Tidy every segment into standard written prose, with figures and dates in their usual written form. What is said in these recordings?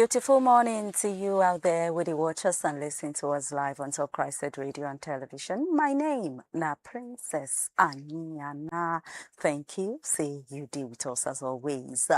Beautiful morning to you out there with the watchers and listen to us live on CHRICED Radio and Television. My name na Princess Aniana. Thank you. Say you deal with us as always.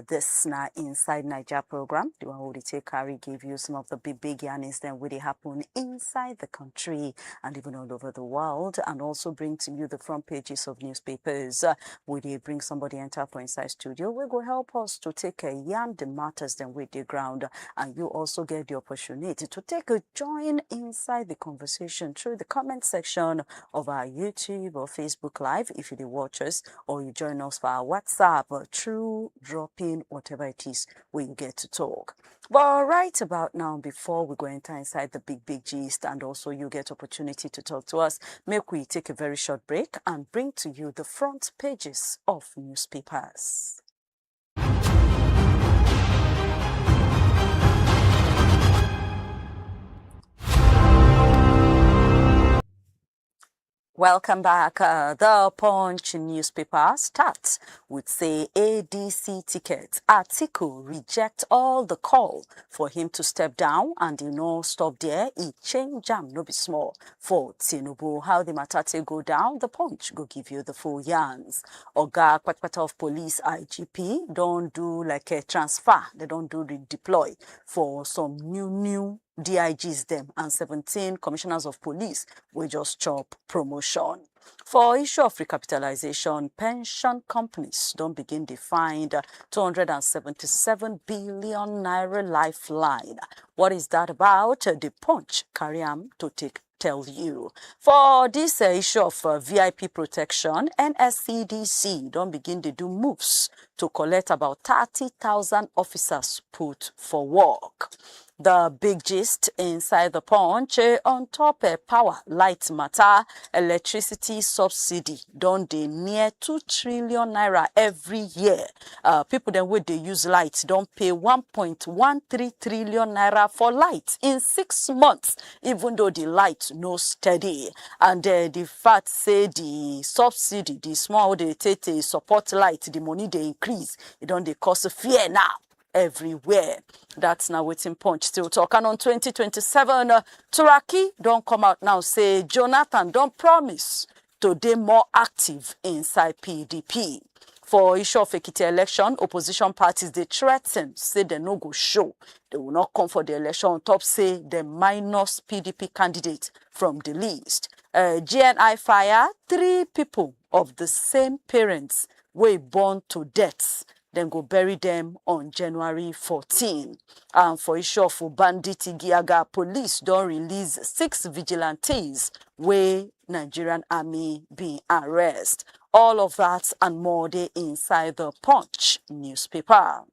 This na Inside Niger program. The one who take carry give you some of the big yarnings that will happen inside the country and even all over the world, and also bring to you the front pages of newspapers. We bring somebody enter for inside studio. We go help us to take a yarn the matters then with the ground, and you also get the opportunity to take a join inside the conversation through the comment section of our YouTube or Facebook Live if you watch us, or you join us for our WhatsApp through dropping whatever it is where you get to talk. But right about now, before we go enter inside the big gist and also you get opportunity to talk to us, make we take a very short break and bring to you the front pages of newspapers. Welcome back. The Punch newspaper starts with say ADC ticket. Atiku reject all the call for him to step down, and stop there. He change jam no be small for Tinubu. How the matter take go down? The Punch go give you the full yarns. Oga Kwatkwata of Police IGP don't do like a transfer. They don't do redeploy for some new DIGs them, and 17 commissioners of police will just chop promotion. For issue of recapitalization, pension companies don't begin to find 277 billion naira lifeline. What is that about? The Punch carry am to tell you. For this issue of VIP protection, NSCDC don't begin to do moves to collect about 30,000 officers put for work. The big gist inside the Punch on top power, light matter, electricity subsidy don't they near 2 trillion naira every year. People then with they use light don't pay 1.13 trillion naira for light in 6 months, even though the light no steady. And the fact say the subsidy, the small they take support light, the money they increase, it don't they cause fear now everywhere. That's now waiting Punch still talk. And on 2027, Turaki don't come out now say Jonathan don't promise to be more active inside PDP. For issue of Ekiti election, opposition parties they threaten, say they no go show. They will not come for the election on top, say they minus PDP candidate from the list. GNI fire 3 people of the same parents were born to death. Then go bury them on January 14. And for issue of bandit Giaga, police don't release 6 vigilantes where Nigerian army being arrested. All of that and more they inside the Punch newspaper.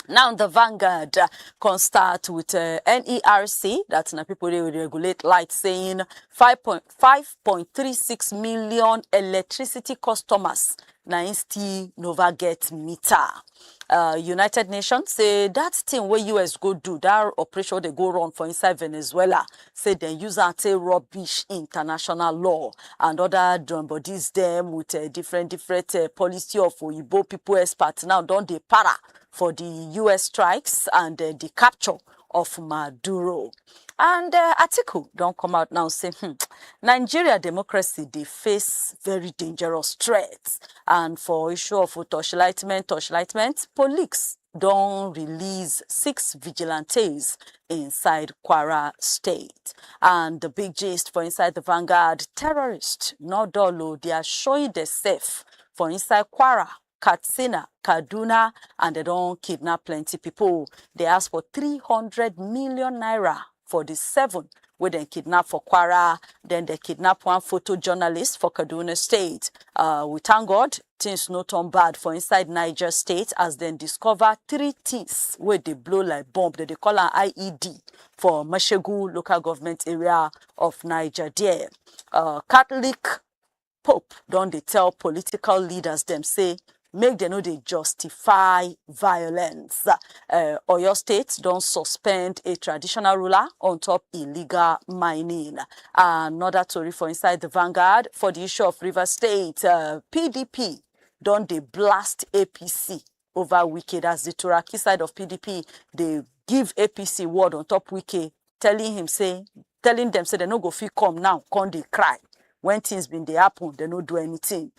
Now the Vanguard can start with NERC, that's now people they will regulate light, saying 5.36 million electricity customers now still never get meter. United Nations say that thing where US go do, that operation they go run for inside Venezuela, say they use anti rubbish international law and other bodies them with different policy of Igbo people experts now don't they para for the US strikes and the capture of Maduro. And Atiku don't come out now say, Nigeria democracy, they face very dangerous threats. And for issue of torchlightment, police don't release 6 vigilantes inside Kwara State. And the big gist for inside the Vanguard, terrorists, not dolo, they are showing themselves for inside Kwara, Katsina, Kaduna, and they don't kidnap plenty people. They ask for 300 million naira for the 7 where they kidnap for Kwara. Then they kidnap 1 photojournalist for Kaduna State. We thank God, things not turn bad for inside Niger State as they discover 3 things where they blow like bomb that they call an IED for Mashegu local government area of Niger there. Catholic Pope don't they tell political leaders them say make them know they justify violence. Oyo State don't suspend a traditional ruler on top illegal mining. Another story for inside the Vanguard for the issue of River State. PDP don't they blast APC over wicked as the Turaki side of PDP they give APC word on top Wike, telling them say they no go fit come now, come they cry. When things been they happen, they no do anything.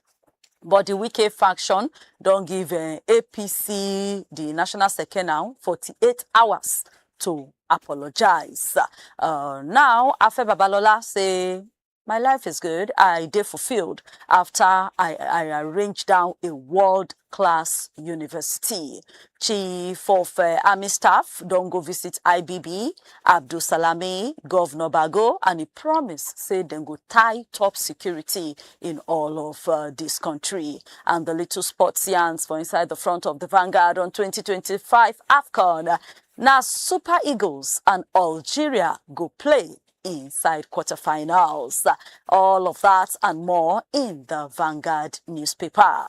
But the Wike faction don't give APC, the national secretary now, 48 hours to apologize. Now, Afe Babalola say, my life is good. I did fulfilled after I arranged down a world-class university. Chief of Army Staff don't go visit IBB, Abdul Salami, Governor Bago, and he promised, say, then go tie top security in all of this country. And the little sports yarns for inside the front of the Vanguard on 2025 AFCON. Now, Super Eagles and Algeria go play inside quarterfinals. All of that and more in the Vanguard newspaper.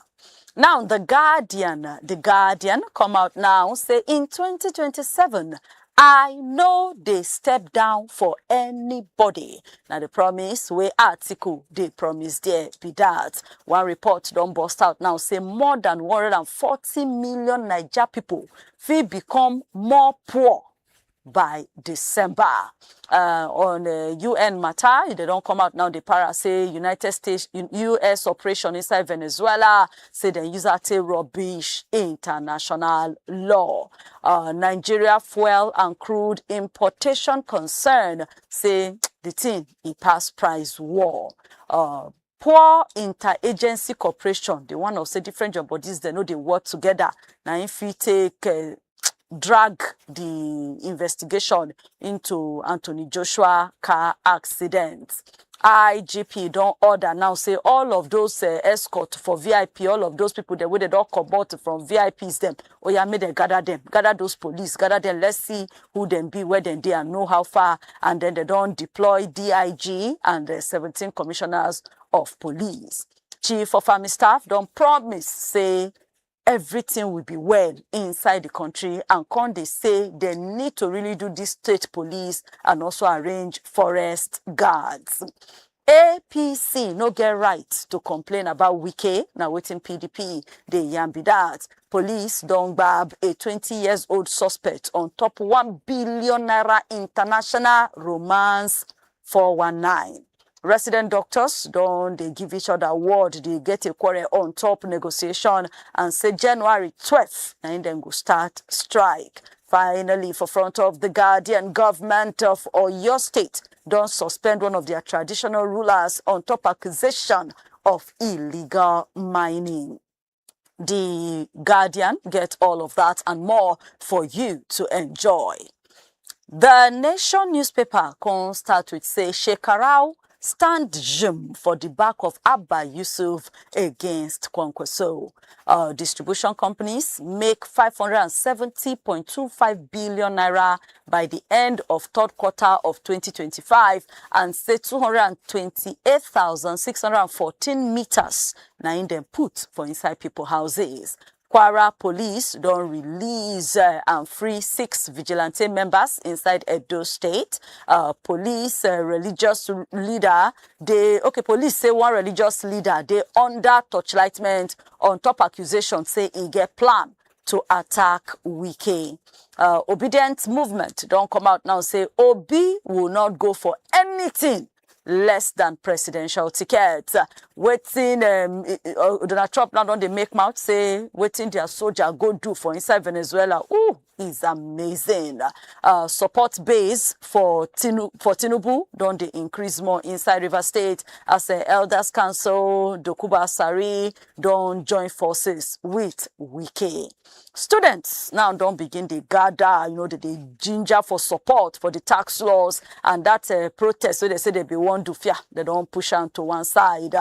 Now, the Guardian come out now, say in 2027, I know they step down for anybody. Now, the promise where Atiku, they promise there be that. One report don't bust out now, say more than 140 million Niger people will become more poor by December. On UN matter, they don't come out now. The para say United States, US operation inside Venezuela, say they use that rubbish international law. Nigeria fuel and crude importation concern, say the thing, it pass price war. Poor interagency cooperation, the one of say different job bodies, they know they work together. Now if we take drag the investigation into Anthony Joshua car accident. IGP don't order now, say all of those escort for VIP, all of those people that they don't come out from VIPs them. Oh yeah, made them, gather those police, gather them, let's see who them be, where they are, know how far, and then they don't deploy DIG and 17 commissioners of police. Chief of Army Staff don't promise, say, everything will be well inside the country, and can they say they need to really do this state police and also arrange forest guards. APC no get right to complain about Wike. Now waiting PDP, they yambi that. Police don't grab a 20-year-old suspect on top 1 billion naira international romance 419. Resident doctors don't they give each other word, they get a quarrel on top negotiation and say January 12th, and then go start strike. Finally, for front of the Guardian, government of Oyo State don't suspend one of their traditional rulers on top accusation of illegal mining. The Guardian get all of that and more for you to enjoy. The Nation newspaper can start with say Shekarau stand jim for the back of Abba Yusuf against Kwankwaso. Distribution companies make 570.25 billion naira by the end of third quarter of 2025 and say 228,614 meters now in them put for inside people houses. Kwara police don't release and free 6 vigilante members inside Edo State. Police religious leader, police say one religious leader, they under torchlightment on top accusation say he get plan to attack Wike. Obedient movement don't come out now say Obi will not go for anything less than presidential ticket. Waiting, Donald Trump now don't they make mouth say waiting their soldier go do for inside Venezuela. Ooh, is amazing. Support base for Tinubu don't they increase more inside River State as Elders Council, Dokuba Sari don't join forces with Wike. Students now don't begin the gather, they ginger for support for the tax laws and that protest. So they say they be one do fear. They don't push on to one side.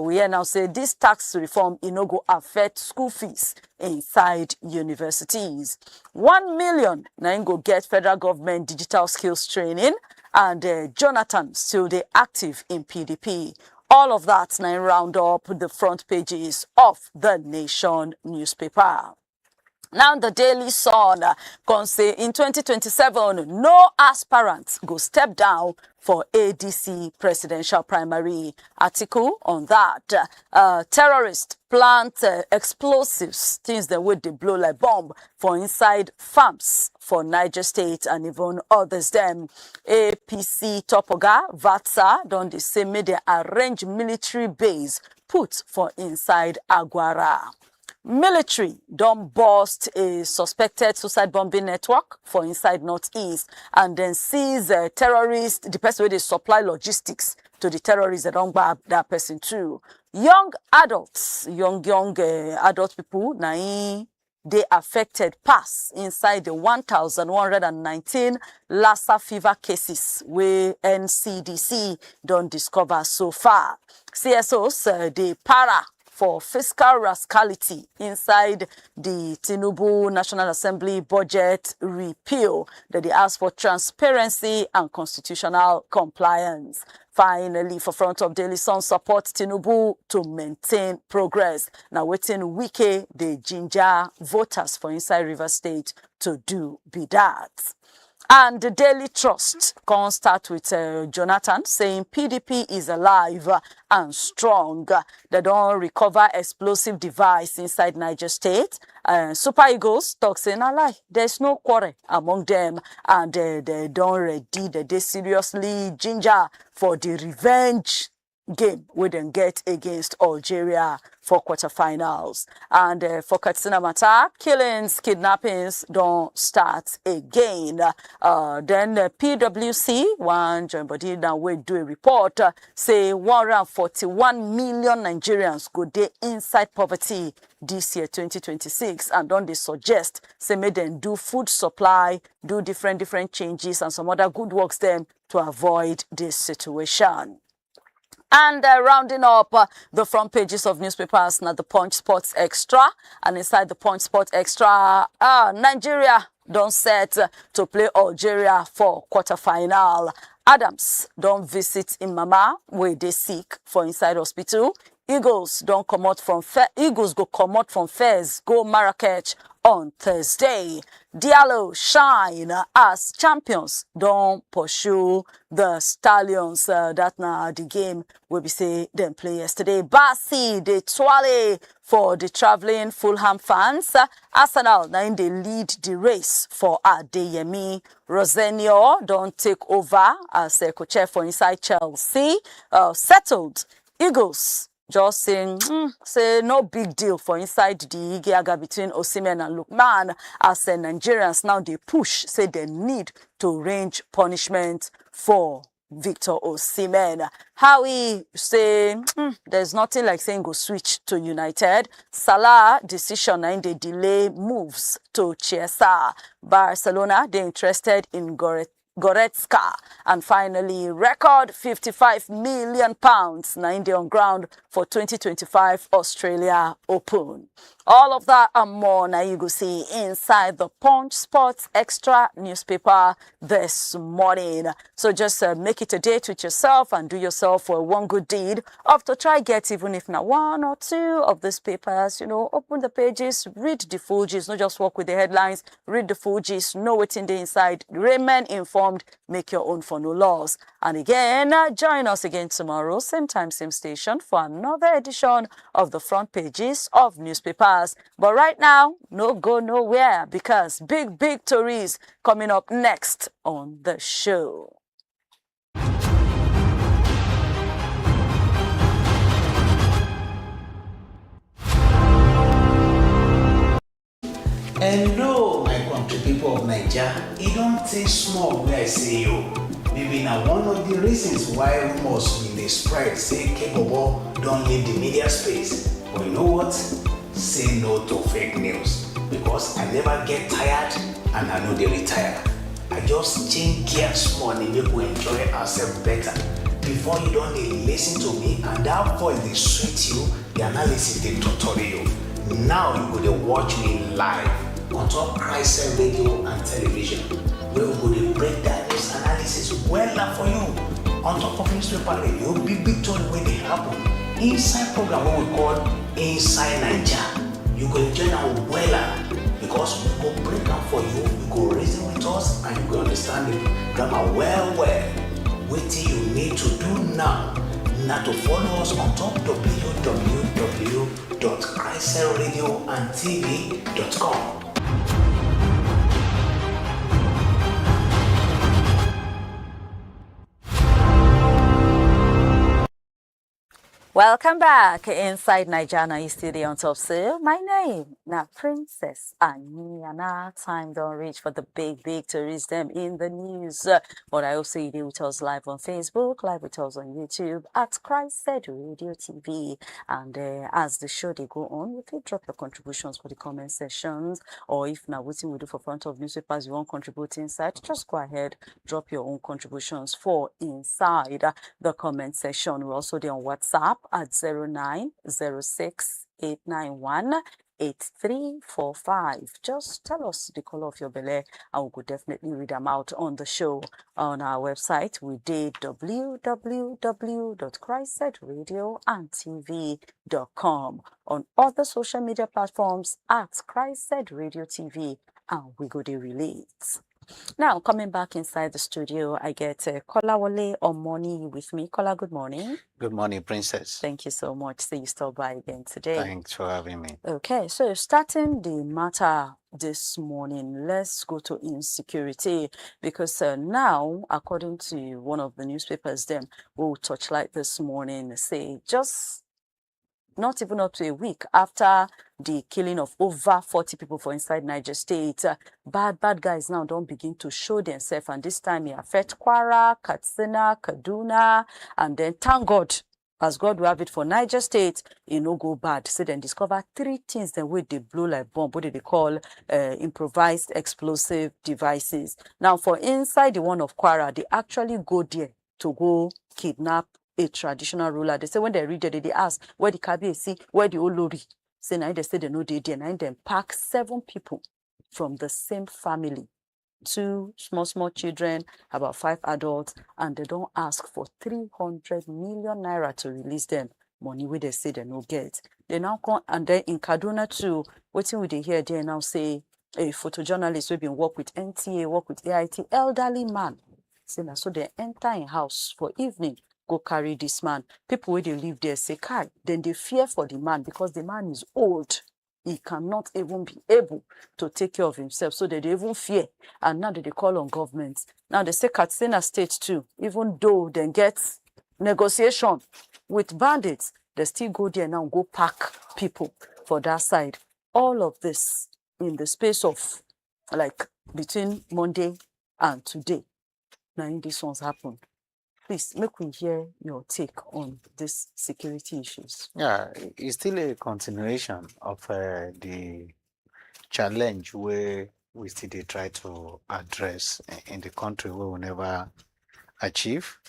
We hear now say this tax reform, go affect school fees inside universities. 1 million now go get federal government digital skills training, and Jonathan still they active in PDP. All of that now round up the front pages of the Nation newspaper. Now the Daily Sun can say in 2027, no aspirants go step down for ADC presidential primary. Atiku on that. Terrorists plant explosives, things that would they blow like bomb for inside farms for Niger State and even others. Them APC Topoga, Vatsa, don't they say may they arrange military base put for inside Agwara. Military don't bust a suspected suicide bombing network for inside Northeast and then seize terrorists, the person where they supply logistics to the terrorists that don't grab that person too. Young adults, young adult people, they affected pass inside the 1,119 Lassa fever cases where NCDC don't discover so far. CSOs, they para for fiscal rascality inside the Tinubu National Assembly budget repeal that they ask for transparency and constitutional compliance. Finally, for front of Daily Sun, support Tinubu to maintain progress. Now, waiting Wike, the ginger voters for inside River State to do be that. And the Daily Trust can start with Jonathan saying PDP is alive and strong. They don't recover explosive device inside Niger State. Super Eagles talk saying a lie. There's no quarrel among them and they don't ready. They seriously ginger for the revenge game we then get against Algeria for quarterfinals. And for Katsina matter, killings, kidnappings don't start again. Then PWC, one joint body now we do a report, say 141 million Nigerians go there inside poverty this year 2026, and don't they suggest say make them do food supply, do different changes and some other good works them to avoid this situation. And rounding up the front pages of newspapers, now the Punch Sports Extra. And inside the Punch Sports Extra, Nigeria don't set to play Algeria for quarterfinal. Adams don't visit Imama where they sick for inside hospital. Eagles don't come out from Eagles go come out from Fez, go Marrakech on Thursday. Diallo shine as champions don't pursue the Stallions. That now the game will be say them play yesterday. Bassi de Twale for the traveling Fulham fans. Arsenal now in they lead the race for Adeyemi. Rosenio don't take over as a co-chair for inside Chelsea. Settled. Eagles just saying, say no big deal for inside the Igiaga between Osimhen and Lookman as the Nigerians now they push, say they need to range punishment for Victor Osimhen. Howie say, there's nothing like saying go switch to United. Salah decision and they delay moves to Chiesa. Barcelona, they interested in Goretzka. And finally, record £55 million now on ground for 2025 Australia Open. All of that and more now you go see inside the Punch Sports Extra newspaper this morning. So just make it a date with yourself and do yourself one good deed of to try get even if not one or two of these papers, open the pages, read the full gist, not just walk with the headlines, read the full gist, know what's in the inside, remain informed, make your own for no loss. And again, join us again tomorrow, same time, same station for another edition of the front pages of newspapers. But right now, no go nowhere because big stories coming up next on the show. Hello, my country people of Niger. It don't take small where I say you. Maybe now one of the reasons why rumors in the spread say Kebobo don't leave the media space. But you know what? Say no to fake news. Because I never get tired and I know they retire. I just change gears more and make we enjoy ourselves better. Before you don't listen to me and that voice they sweet you, the analysis they tutorial you. Now you go to watch me live on top CHRICED Radio and television. We will go to break down news analysis well for you. On top of newspaper radio, big story when they happen. Inside program what we call Inside Niger. You can join our well because we go break am for you, you go reason with us, and you go understand the grammar well. Wetin you need to do now na to follow us on top www.CHRICEDRadioandTV.com. Welcome back inside Nigeria. You still there on top sale. My name now Princess Aniana. Time don't reach for the big to reach them in the news. But I also you with us live on Facebook, live with us on YouTube at CHRICED Radio TV. And as the show they go on, you can drop your contributions for the comment sections, or if now what we do for front of newspapers you want contribute inside, just go ahead, drop your own contributions for inside the comment section. We're also there on WhatsApp at 0906-891-8345. Just tell us the color of your belly and we could definitely read them out on the show. On our website, we did www.CHRICEDRadioandTV.com. On other social media platforms at CHRICED Radio TV, and we go to relate. Now, coming back inside the studio, I get Kolawole Omoni with me. Kola, good morning. Good morning, Princess. Thank you so much. So you stopped by again today. Thanks for having me. Okay, so starting the matter this morning, let's go to insecurity, because now, according to one of the newspapers, them will touchlight this morning, say just not even up to a week after the killing of over 40 people for inside Niger State, bad guys now don't begin to show themselves, and this time it affect Kwara, Katsina, Kaduna, and then thank God, as God will have it for Niger State, it no go bad. So then discover 3 things then where they blow like bomb, what they call improvised explosive devices. Now for inside the one of Kwara, they actually go there to go kidnap a traditional ruler. They say when they read it, they ask where the Kabiyesi, where the Olori. Say now they say they know they there. Now then pack 7 people from the same family, 2 small children, about 5 adults, and they don't ask for 300 million naira to release them. Money where they say they no get. They now come, and then in Kaduna too, waiting with they hear they now say a photojournalist will been work with NTA, work with AIT, elderly man. Say now so they enter in house for evening, go carry this man. People where they live there say, Kai, then they fear for the man because the man is old. He cannot even be able to take care of himself. So they even fear. And now that they call on government. Now they say Katsina State too, even though they get negotiation with bandits, they still go there now and go pack people for that side. All of this in the space of like between Monday and today. Now these ones happen. Please, make we hear your take on these security issues. Yeah, it's still a continuation of the challenge where we still try to address in the country where we never achieve.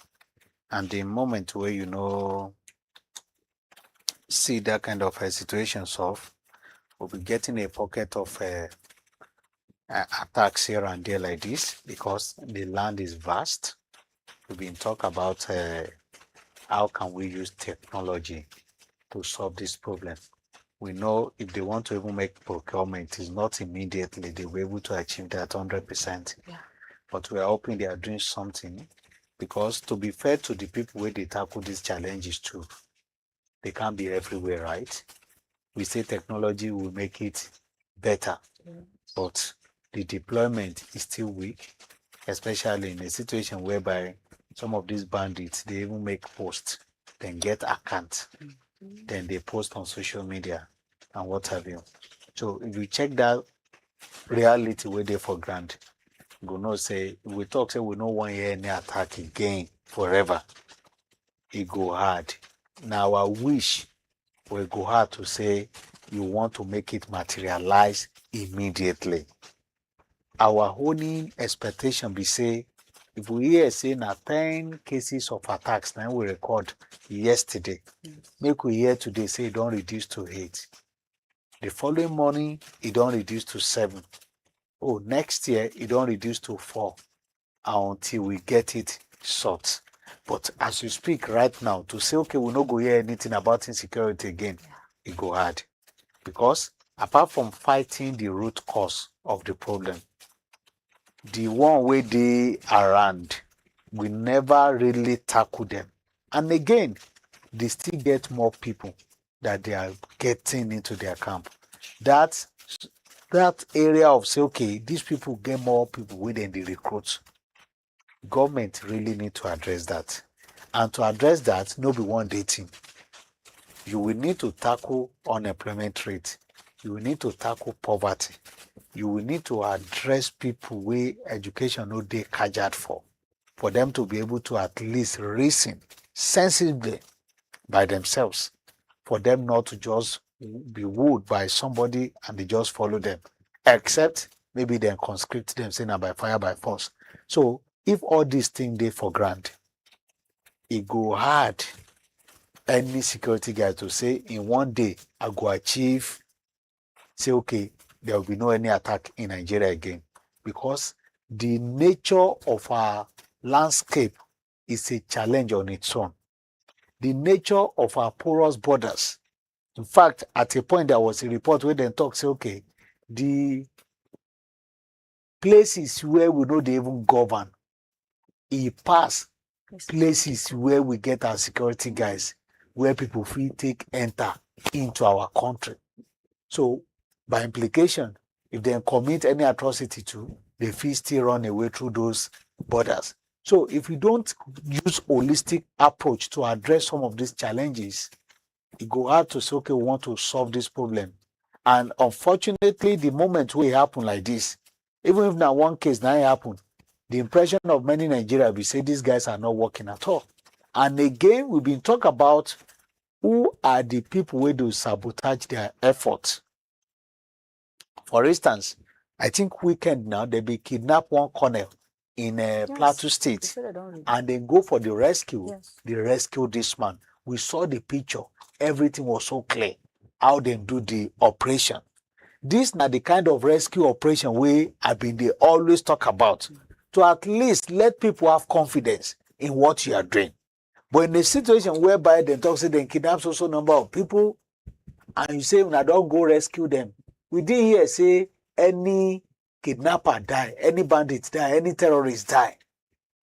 And the moment where see that kind of a situation solved, we'll be getting a pocket of attacks here and there like this because the land is vast. We've been talking about how can we use technology to solve this problem. We know if they want to even make procurement, it's not immediately they were able to achieve that 100%. Yeah. But we are hoping they are doing something, because to be fair to the people where they tackle these challenges too, they can't be everywhere, right? We say technology will make it better, but the deployment is still weak, especially in a situation whereby some of these bandits, they even make posts, then get account, then they post on social media and what have you. So if you check that reality where they for granted, we know say, we talk say we no want hear any attack again forever. It go hard. Now I wish we go hard to say you want to make it materialize immediately. Our only expectation be say, if we hear say na 10 cases of attacks now we record yesterday, make we hear today say it don't reduce to 8. The following morning it don't reduce to 7. Oh, next year it don't reduce to 4 until we get it sorted. But as you speak right now, to say okay, we no go hear anything about insecurity again, it go hard. Because apart from fighting the root cause of the problem, the one way they around, we never really tackle them. And again, they still get more people that they are getting into their camp. That area of say, okay, these people get more people within the recruits. Government really need to address that. And to address that, no be one dating. You will need to tackle unemployment rate. You will need to tackle poverty. You will need to address people where education no they catered for them to be able to at least reason sensibly by themselves, for them not to just be wooed by somebody and they just follow them, except maybe they conscript them saying by fire by force. So if all these things they for granted, it go hard any security guy to say in one day I go achieve, say okay, there will be no any attack in Nigeria again, because the nature of our landscape is a challenge on its own. The nature of our porous borders. In fact, at a point there was a report where they talk say, okay, the places where we know they even govern, it pass places where we get our security guys, where people free take enter into our country. So by implication, if they commit any atrocity too, they feel still run away through those borders. So if we don't use holistic approach to address some of these challenges, it go hard to say, okay, we want to solve this problem. And unfortunately, the moment we happen like this, even if now one case now happen, the impression of many Nigerians will say these guys are not working at all. And again, we've been talking about who are the people who do sabotage their efforts. For instance, I think weekend now, they be kidnap one colonel in Plateau State and then go for the rescue. Yes. They rescue this man. We saw the picture. Everything was so clear. How they do the operation. This now the kind of rescue operation they always talk about, to at least let people have confidence in what you are doing. But in a situation whereby they talk say they kidnap so number of people, and you say, "I don't go rescue them," we didn't hear say any kidnapper die, any bandit die, any terrorist die.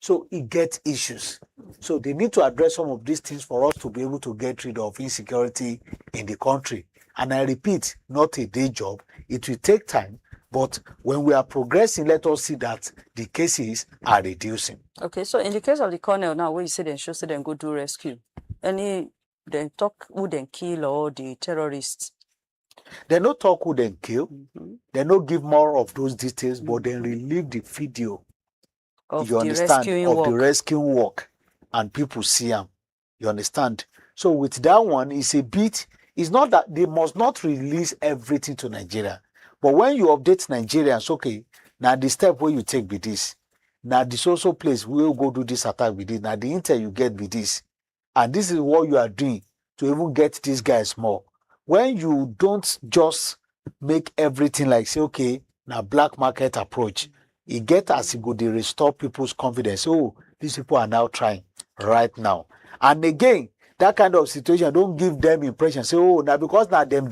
So it gets issues. So they need to address some of these things for us to be able to get rid of insecurity in the country. And I repeat, not a day job. It will take time. But when we are progressing, let us see that the cases are reducing. Okay, so in the case of the colonel now, where you say they should say them go do rescue, any then talk who then kill or the terrorists? They no talk who then kill. They no give more of those details, but then relieve the video. Of You the understand? rescuing Of work. the rescuing work, and people see them. You understand? So with that one, it's a bit. It's not that they must not release everything to Nigeria, but when you update Nigerians, okay, now the step where you take be this. Now this also place we will go do this attack with this. Now the intel you get with this, and this is what you are doing to even get these guys more. When you don't just make everything like say, okay, now black market approach, it get as it go they restore people's confidence. Oh, these people are now trying right now. And again, that kind of situation don't give them impression. Say, oh, now because now them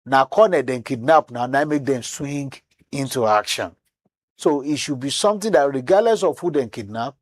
now corner them kidnap now make them swing into action. So it should be something that regardless of who they kidnap,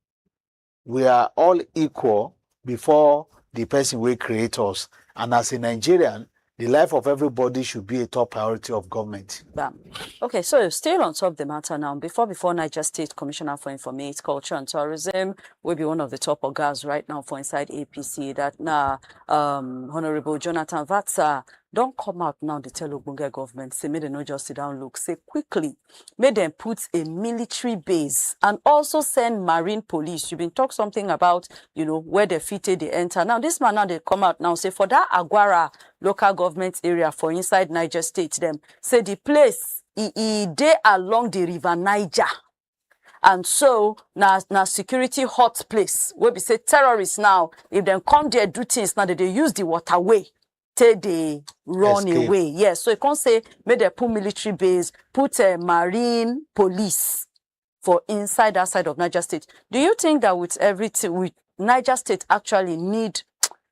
we are all equal before the person will create us. And as a Nigerian, the life of everybody should be a top priority of government. Bam. Okay, so still on top of the matter now, before Niger State Commissioner for Information, Culture and Tourism will be one of the top organs right now for inside APC, that now Honorable Jonathan Vatsa don't come out now to tell Ogbonge government, say, may they not just sit down, look, say quickly, may them put a military base and also send marine police. You've been talking something about, where they fitted, they enter. Now, this man now, they come out now, say, for that Agwara local government area for inside Niger State, them, say the place, they along the river Niger. And so, now security hot place, where we say terrorists now, if they come there, do things, now they use the waterway. They run away. Yes, so you can't say, may they put military base, put a marine police for inside that side of Niger State. Do you think that with everything, with Niger State actually need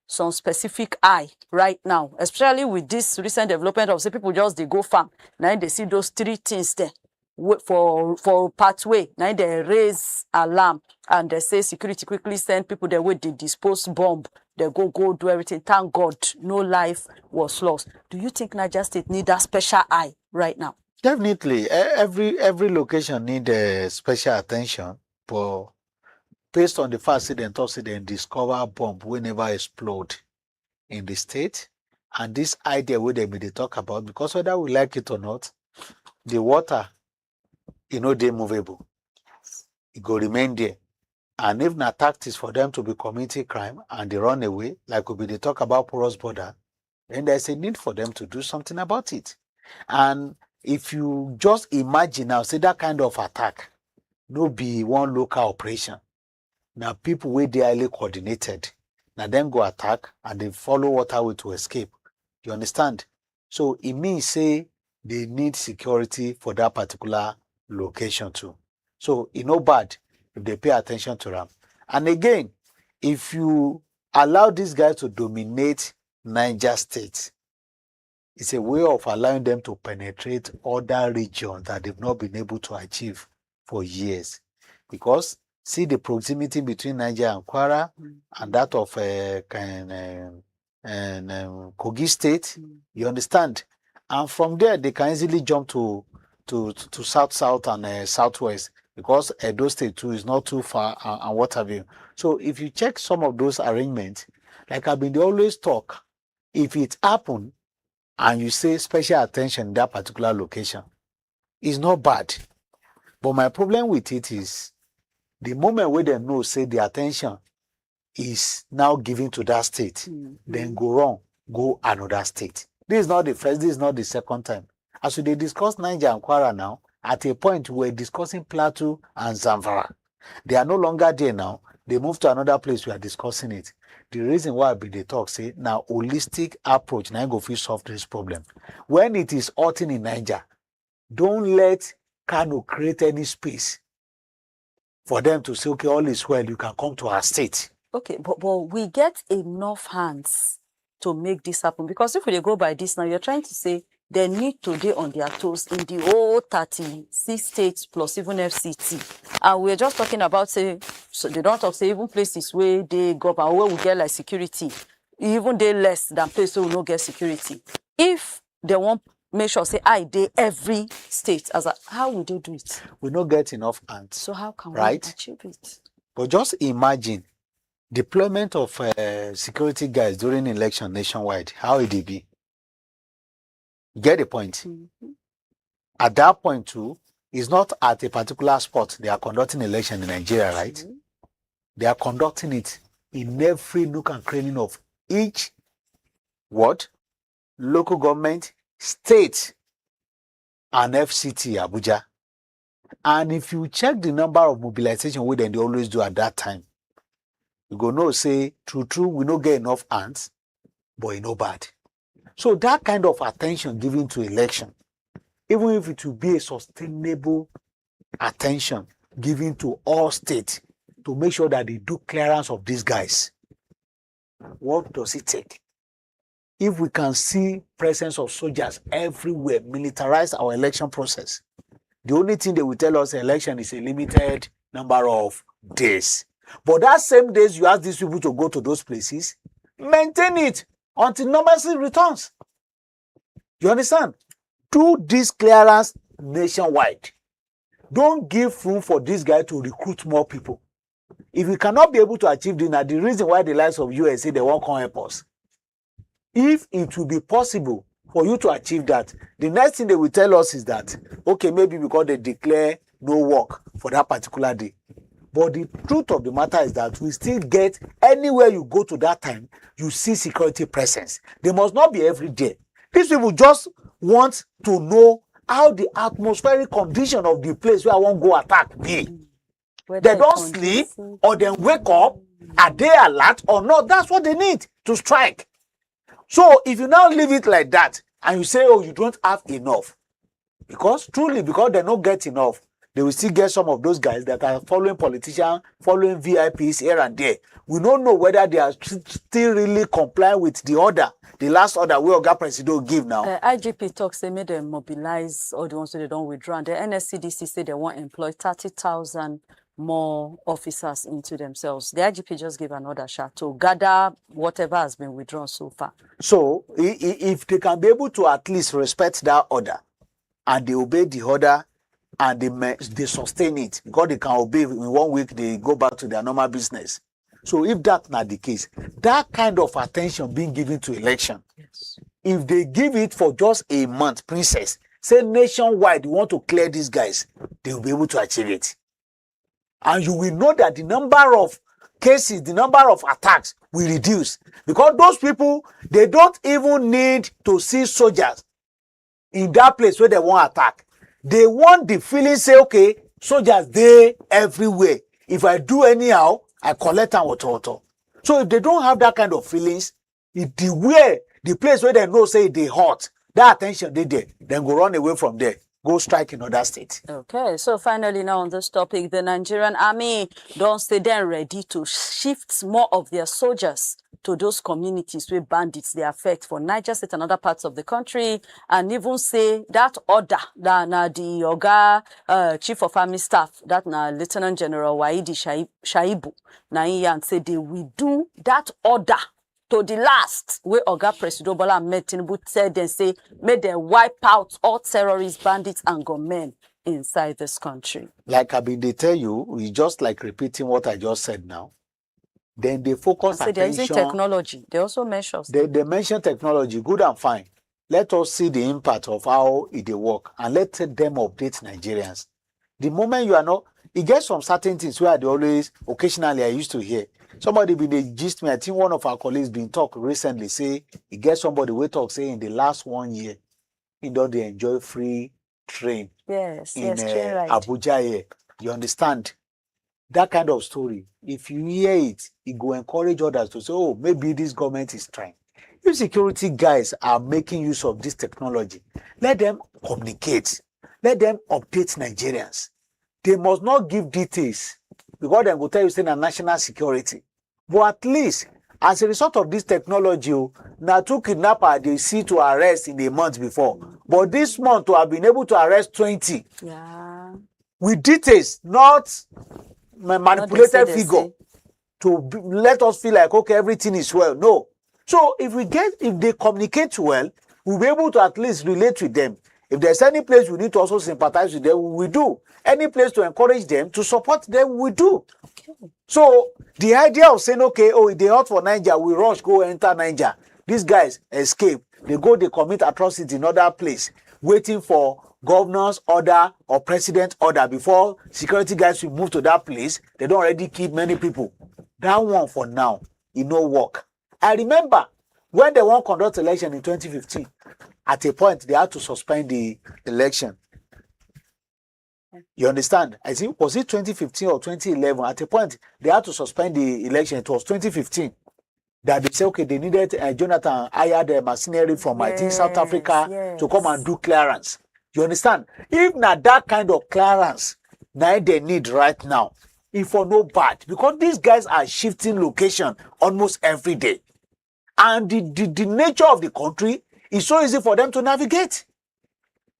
some specific eye right now, especially with this recent development of say people just they go farm. Now they see those three things there for pathway. Now they raise alarm and they say security quickly send people there with the dispose bomb. They go do everything. Thank God no life was lost. Do you think Niger State need that special eye right now? Definitely. Every location need special attention, but based on the fact that they discover bomb whenever explode in the state, and this idea where they talk about, because whether we like it or not, the water, they're movable. It go remain there. And if not tactics for them to be committing crime and they run away, like they talk about porous border, then there's a need for them to do something about it. And if you just imagine now, say that kind of attack, no be one local operation. Now people where they highly coordinated, now then go attack and they follow waterway to escape. You understand? So it means say they need security for that particular location too. So it's no bad if they pay attention to them. And again, if you allow these guys to dominate Niger State, it's a way of allowing them to penetrate other regions that they've not been able to achieve for years. Because see the proximity between Niger and Kwara and that of Kogi State, you understand? And from there, they can easily jump to south and southwest, because Edo State too is not too far and what have you. So if you check some of those arrangements, like they always talk, if it happen and you say special attention in that particular location, it's not bad. But my problem with it is the moment where they know, say the attention is now given to that state, then go wrong, go another state. This is not the first, this is not the second time. As they discuss Niger and Kwara now, at a point we're discussing Plateau and Zamfara. They are no longer there now. They move to another place, we are discussing it. The reason why they talk, say, now holistic approach, now go fit solve this problem. When it is hurting in Niger, don't let Kano create any space for them to say, okay, all is well, you can come to our state. Okay, but we get enough hands to make this happen, because if we go by this now, you're trying to say they need to be on their toes in the whole 36 states plus even FCT. And we're just talking about, say, so they don't talk, say, even places where they go and where we get like security, even they less than places where we don't get security. If they want make sure, say, they every state, how will they do it? We don't get enough hands. So how can we achieve it? But just imagine deployment of security guys during election nationwide, how it be. Get the point? At that point too, it's not at a particular spot they are conducting election in Nigeria, right? They are conducting it in every nook and cranny of each local government, state, and FCT Abuja. And if you check the number of mobilization we they always do at that time, you go no say true, we don't get enough hands, but it's no bad. So that kind of attention given to election, even if it will be a sustainable attention given to all states to make sure that they do clearance of these guys, what does it take? If we can see presence of soldiers everywhere, militarize our election process, the only thing they will tell us election is a limited number of days. But that same days you ask these people to go to those places, maintain it until normalcy returns. You understand? Do this clearance nationwide. Don't give room for this guy to recruit more people. If we cannot be able to achieve this, now the reason why the likes of US say they won't come help us. If it will be possible for you to achieve that, the next thing they will tell us is that, okay, maybe because they declare no work for that particular day. But the truth of the matter is that we still get, anywhere you go to that time, you see security presence. They must not be every day. These people just want to know how the atmospheric condition of the place where I want to go attack be. They don't sleep or then wake up. Are they alert or not? That's what they need to strike. So if you now leave it like that and you say, oh, you don't have enough, because truly, because they don't get enough, They will still get some of those guys that are following politicians, following VIPs here and there. We don't know whether they are still really complying with the order, the last order we Oga President give now. IGP talks they made them mobilize all the ones so they don't withdraw. And the NSCDC say they want to employ 30,000 more officers into themselves. The IGP just gave an order to gather whatever has been withdrawn so far. So if they can be able to at least respect that order and they obey the order and they sustain it, because they can obey in 1 week, they go back to their normal business. So if that's not the case, that kind of attention being given to election, yes. If they give it for just a month, princess, say nationwide, you want to clear these guys, they will be able to achieve it. And you will know that the number of cases, the number of attacks will reduce. Because those people, they don't even need to see soldiers in that place where they want attack. They want the feeling, say, okay, soldiers, they everywhere. If I do anyhow, I collect them auto. So if they don't have that kind of feelings, the place where they know say they hot, that attention they there, then go run away from there, go strike in other states. Okay, so finally now on this topic, the Nigerian army don't stay there ready to shift more of their soldiers to those communities where bandits they affect for Niger State and other parts of the country, and even say that order that na the Oga Chief of Army Staff, that na Lieutenant General Waidi Shaibu, na and say they will do that order to the last where Oga President Bola Tinubu said and say may they wipe out all terrorist bandits and gunmen inside this country. Like I mean, they tell you, it's just like repeating what I just said now. Then they focus attention. They're using technology. They also mention. They mention technology, good and fine. Let us see the impact of how it work and let them update Nigerians. The moment you are not, it gets some certain things where they always, occasionally I used to hear. Somebody been gist me, I think one of our colleagues been talk recently, say, he gets somebody we talk, say in the last 1 year, he don't they enjoy free train. Yes, in train ride. Abuja here. You understand? That kind of story, if you hear it, it will encourage others to say, oh, maybe this government is trying. If security guys are making use of this technology, let them communicate. Let them update Nigerians. They must not give details because they will tell you, say, national security. But at least, as a result of this technology, now 2 kidnappers they see to arrest in a month before. But this month, to have been able to arrest 20. Yeah. With details, not manipulated figure to let us feel like, okay, everything is well. No. So if they communicate well, we'll be able to at least relate with them. If there's any place we need to also sympathize with them, we do. Any place to encourage them, to support them, we do. Okay. So the idea of saying, okay, oh, they hot for Niger, we rush, go enter Niger. These guys escape. They commit atrocity in other place, waiting for governor's order or president order before security guys will move to that place. They don't already keep many people. That one for now, it no work. I remember when they won't conduct election in 2015, at a point they had to suspend the election. You understand? I think, was it 2015 or 2011? At a point they had to suspend the election. It was 2015. That they say, okay, they needed Jonathan hired a mercenary from, I think, South Africa to come and do clearance. You understand? If not that kind of clearance, now they need right now, if for no bad, because these guys are shifting location almost every day. And the nature of the country is so easy for them to navigate.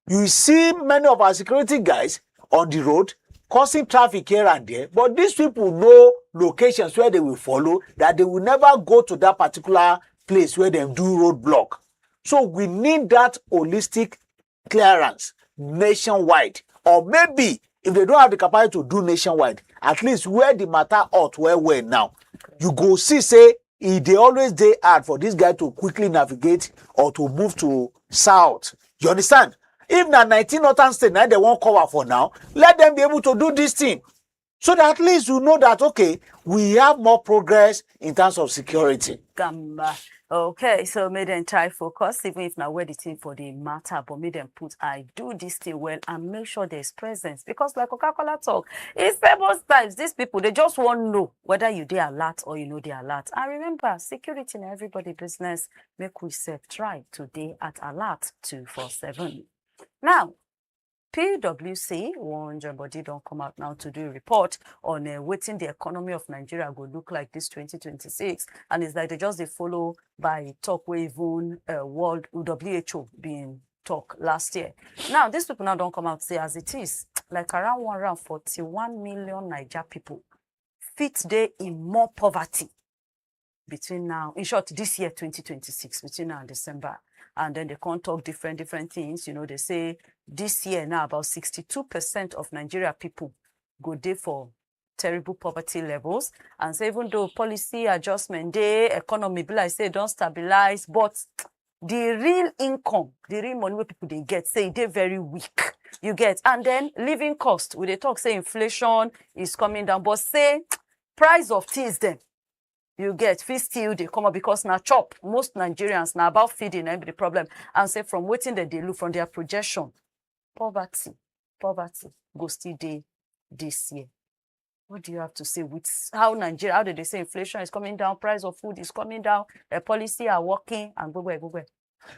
You see many of our security guys on the road causing traffic here and there, but these people know locations where they will follow, that they will never go to that particular place where they do roadblock. So we need that holistic clearance nationwide, or maybe if they don't have the capacity to do nationwide, at least where the matter ought where we're now, you go see, say, they always they hard for this guy to quickly navigate or to move to south. You understand? If na 19 northern state now they won't cover for now, let them be able to do this thing, so that at least you know that, okay, we have more progress in terms of security. Okay, so make them try focus, even if now we're the thing for the matter, but make them put I do this thing well and make sure there's presence. Because like Coca-Cola talk, it's most times these people, they just want to know whether you do alert or you know they alert. And remember, security in everybody business, make we self try today at alert 247. Now, PwC, one body don't come out now to do a report on waiting the economy of Nigeria will look like this 2026. And it's like they just follow by talk where even World WHO being talk last year. Now, these people now don't come out say as it is, like around 141 million Niger people fit day in more poverty between now, in short, this year 2026, between now and December. And then they can't talk different things. You know, they say this year now about 62% of Nigeria people go there for terrible poverty levels. And so even though policy adjustment day, economy, like say, don't stabilize, but the real income, the real money where people they get, say they're very weak. You get, and then living cost, when they talk, say inflation is coming down, but say price of things then. You get feed still they come up because now chop most Nigerians now about feeding and the problem and say from waiting that they look from their projection poverty go still day this year. What do you have to say with how Nigeria, how did they say inflation is coming down, price of food is coming down, the policy are working and go where?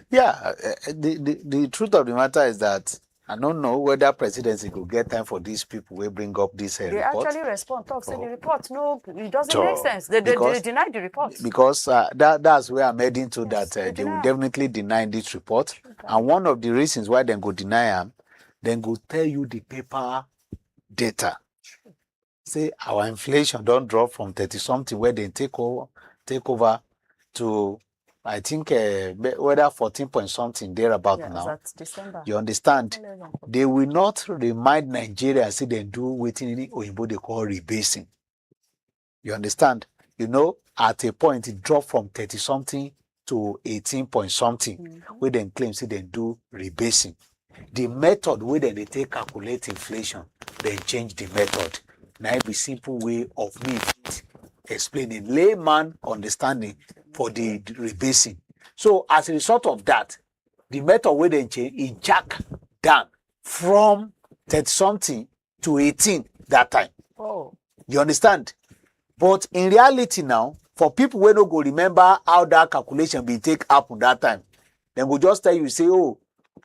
Yeah, the truth of the matter is that I don't know whether presidency could get time for these people who bring up this they report. Actually respond, talk, say the report, no, it doesn't make sense. They deny the report. Because that's where I'm heading to, yes, that they will definitely deny this report. Okay. And one of the reasons why they go deny them, then go tell you the paper data. True. Say our inflation don't drop from 30-something where they take over to, I think, whether 14 point something thereabout now. That's December. You understand? They will not remind Nigeria, say they do waiting in Oyinbo they call rebasing. You understand? You know, at a point it dropped from 30 something to 18 point something, where they claim say they do rebasing. The method where they take calculate inflation, they change the method. Now it be simple way of me explaining layman understanding for the rebasing. So as a result of that, the method where they change in jack down from 30 something to 18 that time. Oh, you understand? But in reality now, for people who don't go remember how that calculation be take up on that time, then go just tell you, say, oh,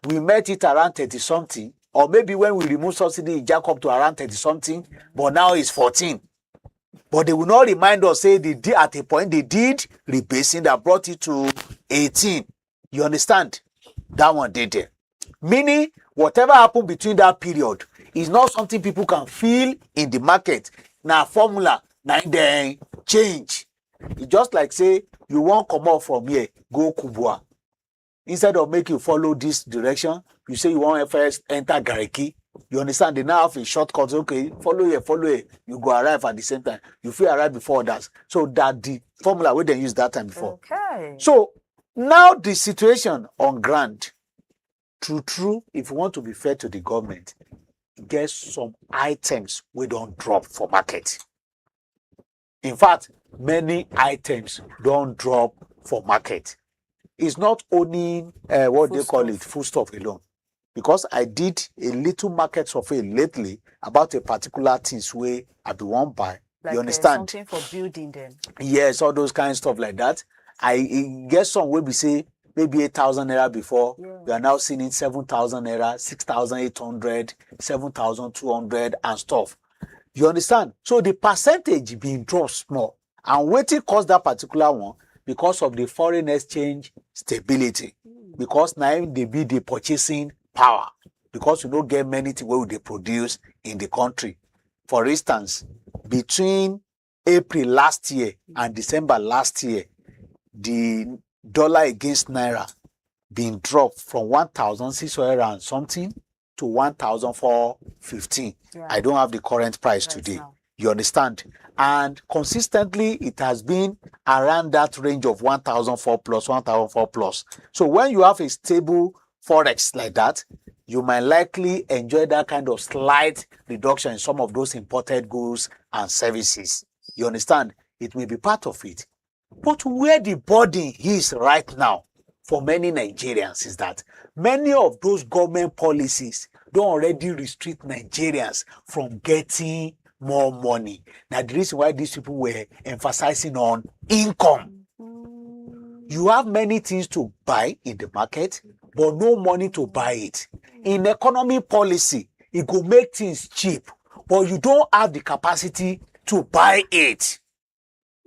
we met it around 30 something, or maybe when we remove subsidy, it jack up to around 30 something, but now it's 14. But they will not remind us, say, they did, at a point they did rebasing that brought it to 18. You understand? That one did there. Meaning, whatever happened between that period is not something people can feel in the market. Now, formula, now then change. It's just like, say, you won't come out from here, go Kubwa. Instead of make you follow this direction, you say you want to first enter Gariki. You understand? They now have a shortcut. Okay, follow here. You go arrive at the same time. You feel arrive before others. So that the formula we didn't use that time before. Okay. So now the situation on ground, true, if you want to be fair to the government, get some items we don't drop for market. In fact, many items don't drop for market. It's not only what they call it, foodstuff alone. Because I did a little market survey lately about a particular things where I be one buy. Like, you understand? Something for building them. Yes, all those kind of stuff like that. I guess some will be say maybe 8,000 naira before. Yeah. We are now seeing it 7,000 naira, 6,800, 7,200 and stuff. You understand? So the percentage being dropped small. And waiting cause that particular one because of the foreign exchange stability. Because now they be the purchasing power. Because you don't get many things where they produce in the country. For instance, between April last year and December last year, the dollar against naira being dropped from 1,600 and something to 1,415. Yeah. I don't have the current price today. Now. You understand? And consistently, it has been around that range of 1,004 plus, 1,004 plus. So when you have a stable forex like that, you might likely enjoy that kind of slight reduction in some of those imported goods and services. You understand? It may be part of it. But where the burden is right now for many Nigerians is that many of those government policies don't already restrict Nigerians from getting more money. Now, the reason why these people were emphasizing on income. You have many things to buy in the market, but no money to buy it. in economy policy, it could make things cheap, but you don't have the capacity to buy it.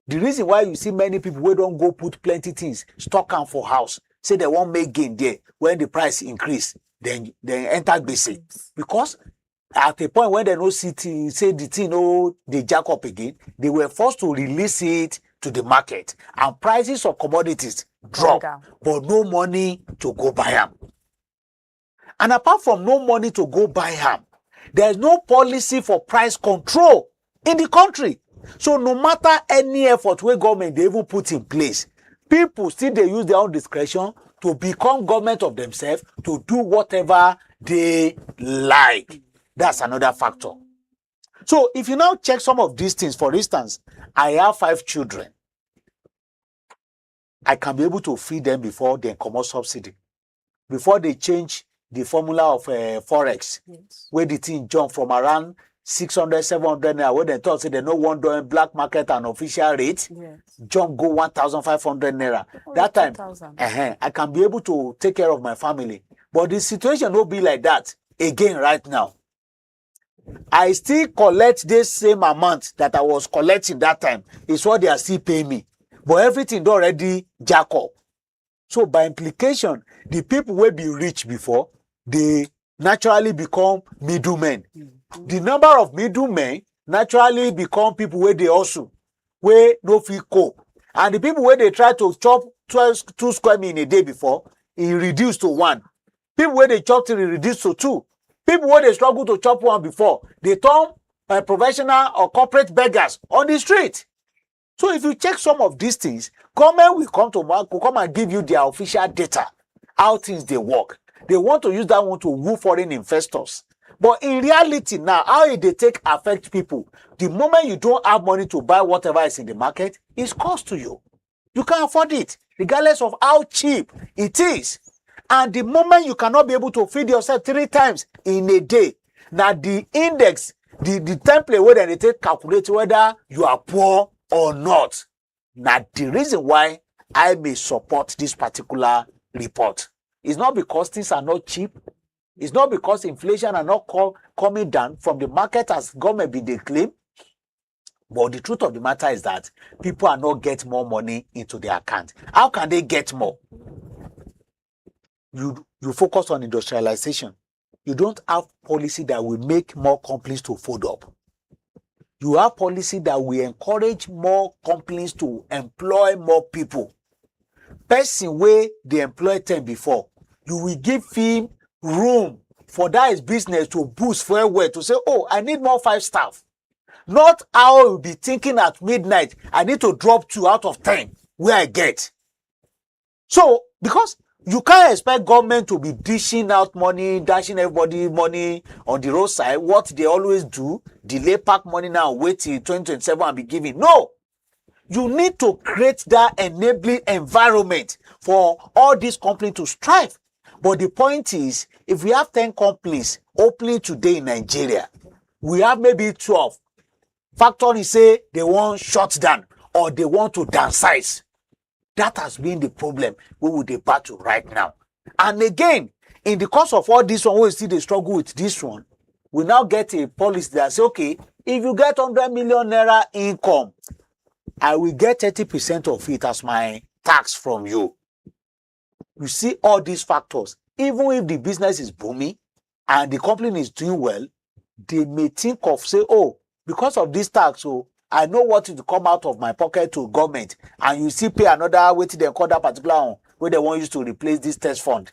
The reason why you see many people who don't go put plenty things, stock them for house, say they won't make gain there when the price increase, then enter basic. Because at a point when they no see say the thing they jack up again, they were forced to release it to the market, and prices of commodities drop, but no money to go buy them. And apart from no money to go buy them, there's no policy for price control in the country. So no matter any effort where government they even put in place, people still they use their own discretion to become government of themselves, to do whatever they like. That's another factor. So if you now check some of these things, for instance, I have 5 children. I can be able to feed them before they come out subsidy, before they change the formula of forex, where the thing jump from around 600, 700 naira, where they thought say they no want doing black market and official rate, jump go 1,500 naira. That time, I can be able to take care of my family. But the situation will be like that again right now. I still collect this same amount that I was collecting that time. It's what they are still paying me. But everything already jack up. So by implication, the people will be rich before, they naturally become middlemen. The number of middlemen naturally become people where they also, where no fee cope. And the people where they try to chop 2 square meal in a day before, it reduced to 1. People where they chop till it reduced to 2. People where they struggle to chop 1 before, they turn professional or corporate beggars on the street. So if you check some of these things, government will come and give you their official data, how things they work. They want to use that one to woo foreign investors. But in reality now, how they take affect people, the moment you don't have money to buy whatever is in the market, it's cost to you. You can't afford it, regardless of how cheap it is. And the moment you cannot be able to feed yourself 3 times in a day, now the index, the template where they take calculate whether you are poor or not. Now the reason why I may support this particular report is not because things are not cheap. It's not because inflation are not coming down from the market as government be they claim. But the truth of the matter is that people are not getting more money into their account. How can they get more? You focus on industrialization. You don't have policy that will make more companies to fold up. You have policy that will encourage more companies to employ more people. Person where they employed them before, you will give him room for that his business to boost forward, to say, oh, I need more 5 staff. Not how you'll be thinking at midnight, I need to drop 2 out of 10 where I get. So, because you can't expect government to be dishing out money, dashing everybody money on the roadside, what they always do, delay pack money now, wait till 2027 and be giving. No! You need to create that enabling environment for all these companies to strive. But the point is, if we have 10 companies opening today in Nigeria, we have maybe 12. Factories say they want shut down or they want to downsize. That has been the problem we will battle right now. And again, in the course of all this one, we see the struggle with this one, we now get a policy that says, okay, if you get 100 million naira income, I will get 30% of it as my tax from you. You see all these factors. Even if the business is booming and the company is doing well, they may think of say, oh, because of this tax, so I know what to come out of my pocket to government, and you still pay another way to they call that particular one where they want you to replace this test fund.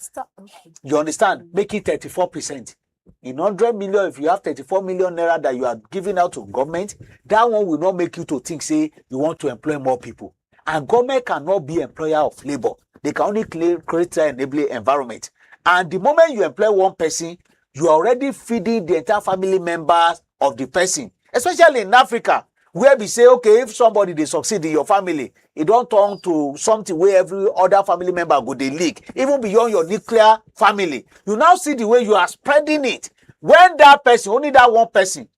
You understand? Make it 34%. In 100 million, if you have 34 million naira that you are giving out to government, that one will not make you to think, say, you want to employ more people. And government cannot be employer of labor. They can only create an enabling environment. And the moment you employ one person, you are already feeding the entire family members of the person. Especially in Africa, where we say, okay, if somebody they succeed in your family, it don't turn to something where every other family member go they leak, even beyond your nuclear family. You now see the way you are spreading it. When that person, only that one person,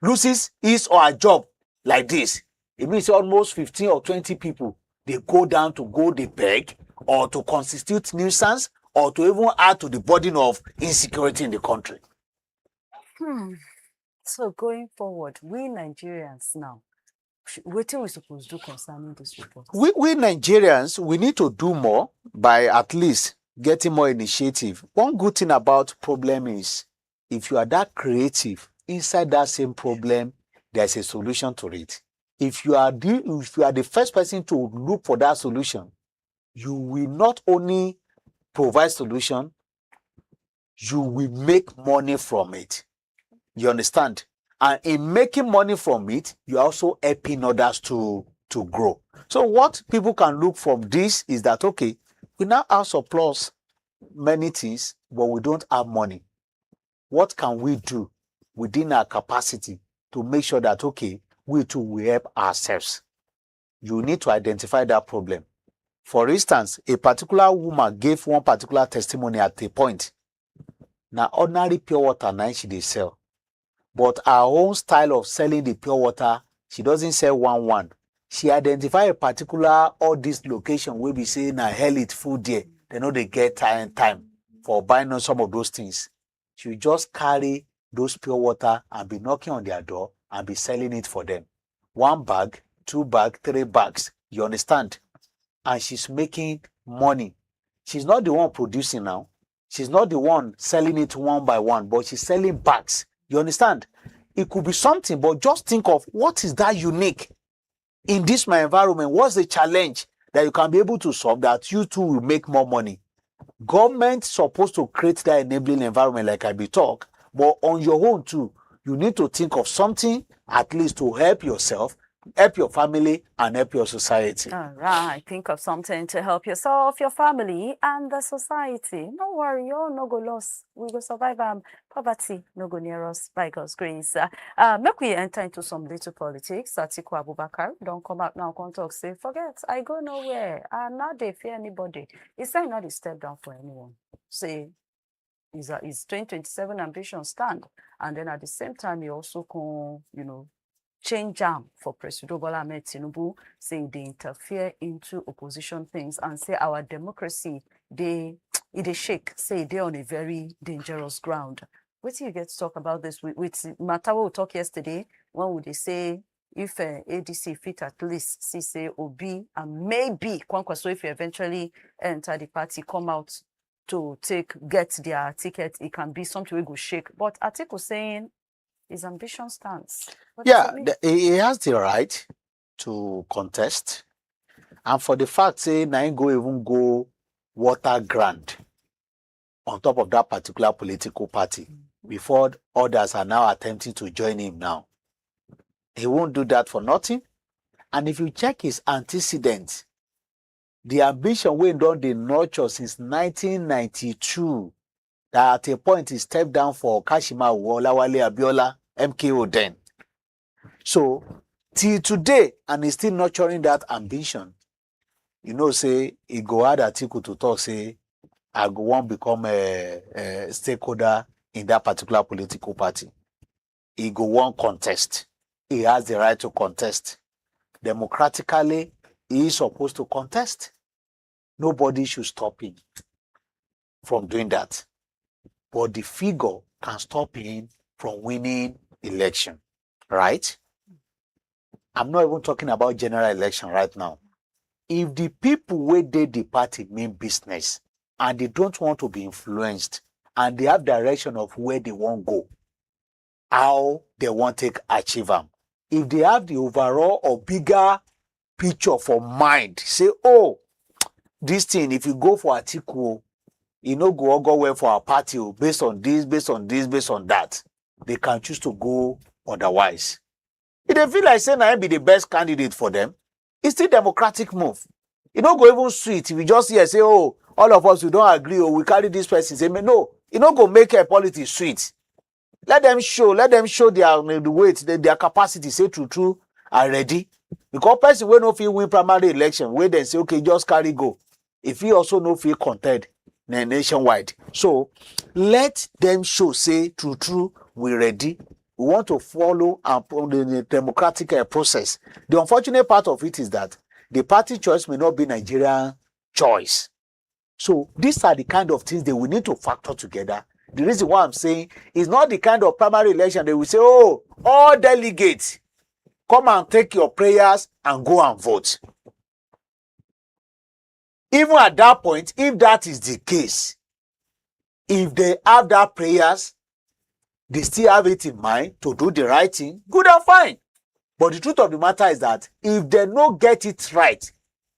loses his or her job like this, it means almost 15 or 20 people, they go down to go they beg or to constitute nuisance or to even add to the burden of insecurity in the country. So going forward, we Nigerians now, what are we supposed to do concerning this report? We Nigerians, we need to do more by at least getting more initiative. One good thing about problem is, if you are that creative, inside that same problem, there's a solution to it. If you are the first person to look for that solution, you will not only provide solution, you will make money from it. You understand? And in making money from it, you're also helping others to grow. So what people can look from this is that, okay, we now have surplus many things, but we don't have money. What can we do within our capacity to make sure that, okay, we too will help ourselves? You need to identify that problem. For instance, a particular woman gave one particular testimony at a point. Now, ordinary pure water now she dey sell. But her own style of selling the pure water, she doesn't sell one. She identified a particular all this location where we say na hell it food there. They know they get time for buying on some of those things. She will just carry those pure water and be knocking on their door and be selling it for them. 1 bag, 2 bags, 3 bags. You understand? And she's making money. She's not the one producing now. She's not the one selling it one by one, but she's selling bags. You understand? It could be something, but just think of what is that unique in this my environment. What's the challenge that you can be able to solve that you too will make more money? Government's supposed to create that enabling environment like I be talk, but on your own too, you need to think of something at least to help yourself, help your family, and help your society. All right, think of something to help yourself, your family, and the society. No worry, you no go loss. We go survive poverty, no go near us by God's grace. Make we enter into some little politics. Atiku Abubakar don't come out now, come talk, say, forget, I go nowhere. I'm not they fear anybody. It's not a step down for anyone. Say, his 2027 ambition stand. And then at the same time, he also can, change for President Bola Tinubu, say they interfere into opposition things and say our democracy, they shake, say they're on a very dangerous ground. What do you get to talk about this with Matawa we talk yesterday? When would they say if ADC fit at least see say Obi and maybe Kwankwaso if you eventually enter the party come out to get their ticket, it can be something we go shake. But Atiku saying his ambition stands. Yeah, he has the right to contest. And for the fact, say, now he even go water grant on top of that particular political party before others are now attempting to join him now. He won't do that for nothing. And if you check his antecedents, the ambition went on the nurture since 1992. That at a point he stepped down for Kashima Olawale Abiola, MKO then. So, till today, and he's still nurturing that ambition, say, he go add Atiku to talk, say, I go want become a stakeholder in that particular political party. He go want contest. He has the right to contest. Democratically, he is supposed to contest. Nobody should stop him from doing that. But the figure can stop him from winning election, right? I'm not even talking about general election right now. If the people where they the party mean business and they don't want to be influenced and they have direction of where they want to go, how they want to achieve them. If they have the overall or bigger picture for mind, say, oh, this thing, if you go for Atiku, go well for our party based on this, based on this, based on that. They can choose to go otherwise. If they feel like saying I be the best candidate for them, it's still democratic move. Go even sweet. If you just hear say, oh, all of us we don't agree or we carry this person. Say, no, go make a politics sweet. Let them show their the weight, their capacity, say true, are ready. Because person when no feel win primary election, where they say, okay, just carry go. If he also no feel contend nationwide. So let them show, say true, we ready. We want to follow the democratic process. The unfortunate part of it is that the party choice may not be Nigerian choice. So these are the kind of things that we need to factor together. The reason why I'm saying is not the kind of primary election they will say, oh, all delegates, come and take your prayers and go and vote. Even at that point, if that is the case, if they have that prayers, they still have it in mind to do the right thing, good and fine. But the truth of the matter is that if they don't get it right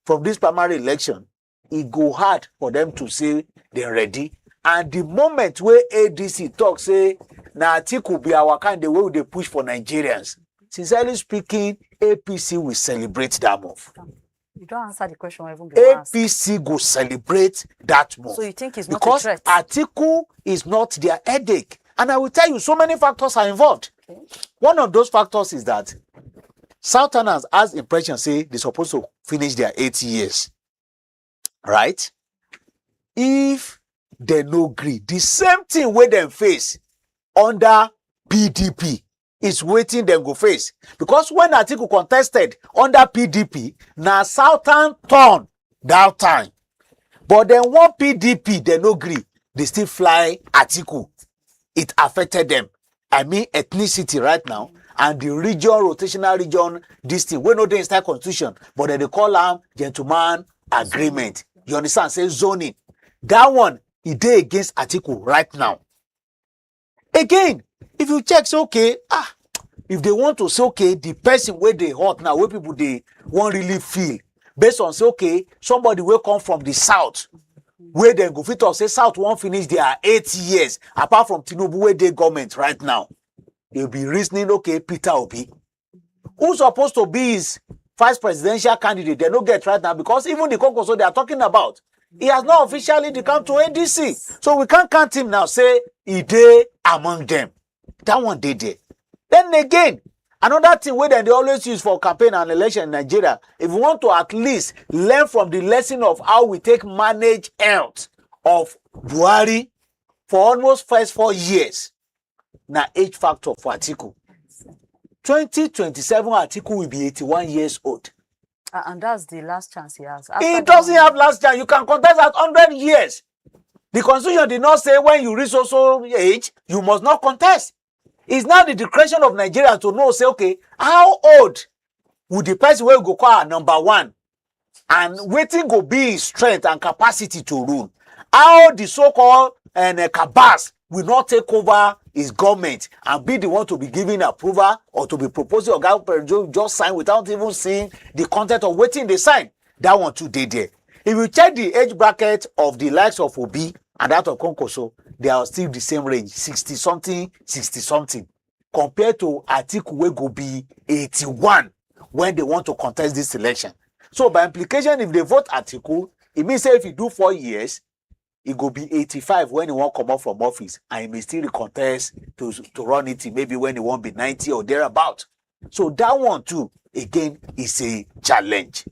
from this primary election, it go hard for them to say they're ready. And the moment where ADC talk say, na Atiku be our kind, the way they push for Nigerians, sincerely speaking, APC will celebrate that move. You don't answer the question even APC go celebrate that move. So you think it's not because a threat? Atiku is not their headache. And I will tell you, so many factors are involved. Okay. One of those factors is that Southerners has impression say they're supposed to finish their 8 years. Right? If they no agree, the same thing where they face under PDP is waiting them go face. Because when Atiku contested under PDP, now Southern turn that time. But then one PDP, they no agree, they still fly Atiku. It affected them. I mean ethnicity right now. And the region, rotational region, this thing, we know the inside constitution, but they call them gentleman agreement. You understand? Say zoning. That one, it dey against Atiku right now. Again, if you check, say okay, if they want to say okay, the person where they hot now, where people they won't really feel, based on say okay, somebody will come from the south, where they go fit or say south won't finish their 8 years, apart from Tinubu where they government right now. They'll be reasoning, okay, Peter Obi, who's supposed to be his vice presidential candidate, they don't get right now because even the caucus they are talking about, he has not officially come to ADC. So we can't count him now, say he dey among them. That one they did. Then again, another thing where they always use for campaign and election in Nigeria, if we want to at least learn from the lesson of how we take manage health of Buhari for almost first 4 years, now age factor for Atiku. 2027 Atiku will be 81 years old. And that's the last chance he has. He doesn't have last chance. You can contest at 100 years. The constitution did not say when you reach so age, you must not contest. It's now the discretion of Nigeria to know, say, okay, how old would the person will go call number one? And waiting go be his strength and capacity to rule. How the so-called cabas will not take over his government and be the one to be giving approval or to be proposing or government just sign without even seeing the content of waiting they sign. That one too they there. If you check the age bracket of the likes of Obi and that of Konkoso, they are still the same range, 60-something, 60-something. Compared to Atiku, wey go be 81 when they want to contest this election. So by implication, if they vote Atiku, it means say if you do 4 years, it go be 85 when he won't come out from office, and he may still contest to run it maybe when he won't be 90 or thereabout. So that one too, again, is a challenge.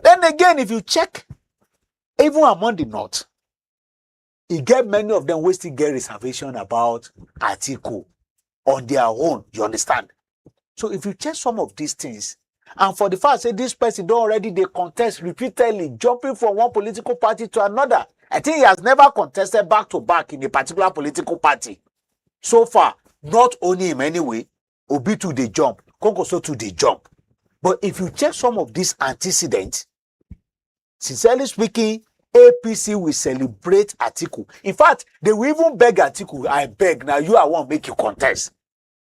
Then again, if you check, even among the North, you get many of them will still get reservation about Atiku on their own, you understand? So if you check some of these things, and for the fact say this person don't already they contest repeatedly, jumping from one political party to another, I think he has never contested back to back in a particular political party. So far, not only him anyway, Obi to the jump, Konkoso to the jump. But if you check some of these antecedents, sincerely speaking, APC will celebrate Atiku. In fact, they will even beg Atiku, I beg, now you I want make you contest.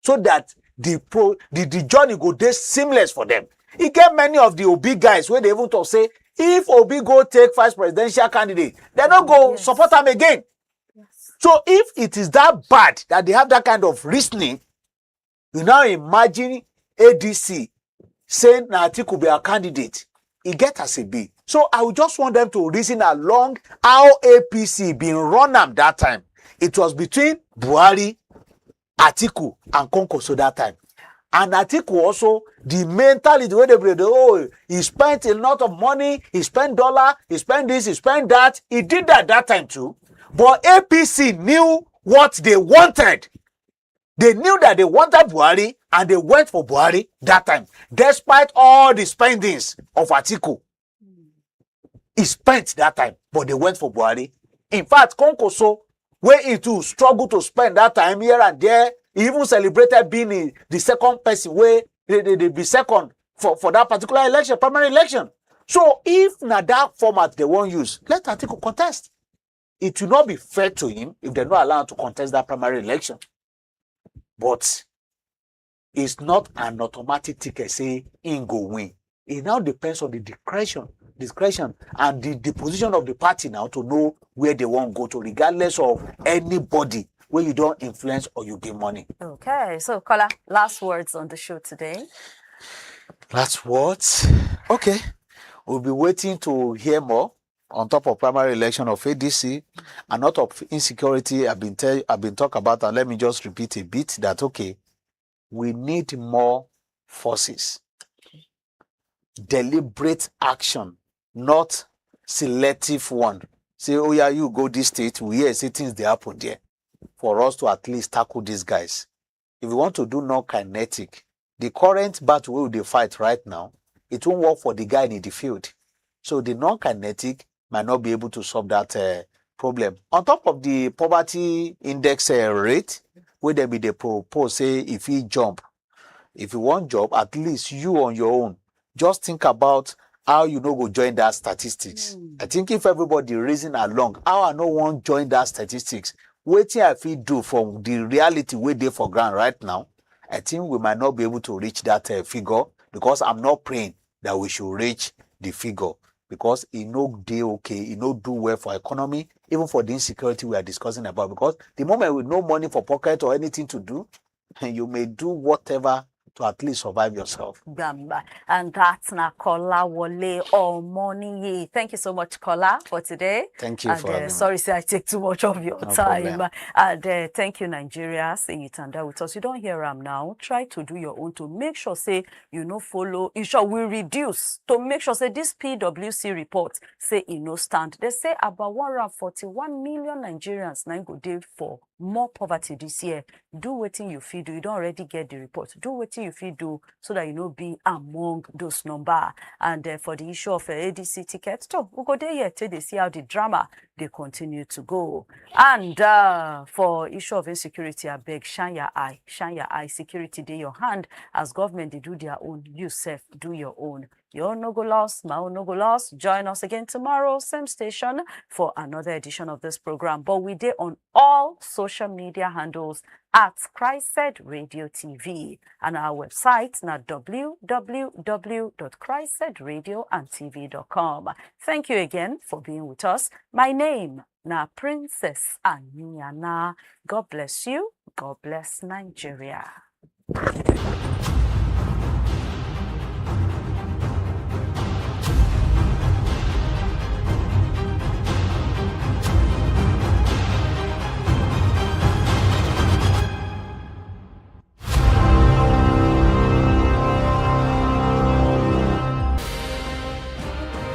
So that the journey go there seamless for them. He get many of the Obi guys where they even talk say, if Obi go take vice presidential candidate, they don't go support him again. Yes. So if it is that bad that they have that kind of reasoning, you now imagine ADC saying na Atiku be a candidate. He get as a B. So I would just want them to reason along how APC been run am that time. It was between Buhari, Atiku, and Konkoso that time. And Atiku also, the mentality, the way they bring, oh, he spent a lot of money, he spent dollar, he spent this, he spent that. He did that time too. But APC knew what they wanted. They knew that they wanted Buhari, and they went for Buhari that time, despite all the spendings of Atiku. he spent that time, but they went for Buhari. In fact, Konkoso, where he too struggle to spend that time here and there, he even celebrated being the second person where they be second for that particular election, primary election. So if na that format they won't use, let Atiku contest. It will not be fair to him if they're not allowed to contest that primary election. But it's not an automatic ticket say in go win. It now depends on the discretion and the position of the party now to know where they want to go to, regardless of anybody where you don't influence or you give money. Okay, so Kola, last words on the show today. Last words. Okay, we'll be waiting to hear more on top of primary election of ADC and not of insecurity. I've been talking about, and let me just repeat a bit that okay, we need more forces, deliberate action, not selective one. Say, oh yeah, you go this state, we hear say things they happen there, for us to at least tackle these guys. If we want to do non-kinetic, the current battle they fight right now, it won't work for the guy in the field. So the non-kinetic might not be able to solve that problem. On top of the poverty index rate, where they be they propose, say, if you want job, at least you on your own, just think about how you know go join that statistics. I think if everybody reason along, how I no want join that statistics, waiting I feel do from the reality where they for ground right now, I think we might not be able to reach that figure, because I'm not praying that we should reach the figure, because it no day okay, it no do well for economy, even for the insecurity we are discussing about. Because the moment with no money for pocket or anything to do, you may do whatever to at least survive yourself. Gamba. And that's na Kola Wole Omoniyi. Thank you so much, Kola, for today. Thank you for having me. Sorry, say I take too much of your time. Problem. And thank you, Nigeria, saying it and that with us. You don't hear them now. Try to do your own to make sure, say, you know, follow. In short, we reduce to make sure, say, this PwC report, say, you know, stand. They say about 141 million Nigerians now go there for more poverty this year. Do what you feel do. You don't already get the report. Do what you feel do so that you know be among those number. And for the issue of ADC tickets, so we'll go there till they see how the drama they continue to go. And for issue of insecurity, I beg shine your eye. Security day your hand as government they do their own. You self do your own. Your no go lost, my own no go lost. Join us again tomorrow, same station, for another edition of this program. But we did on all social media handles at CHRICED Radio TV, and our website na www.chricedradiotv.com. Thank you again for being with us. My name na Princess Aniana. God bless you. God bless Nigeria.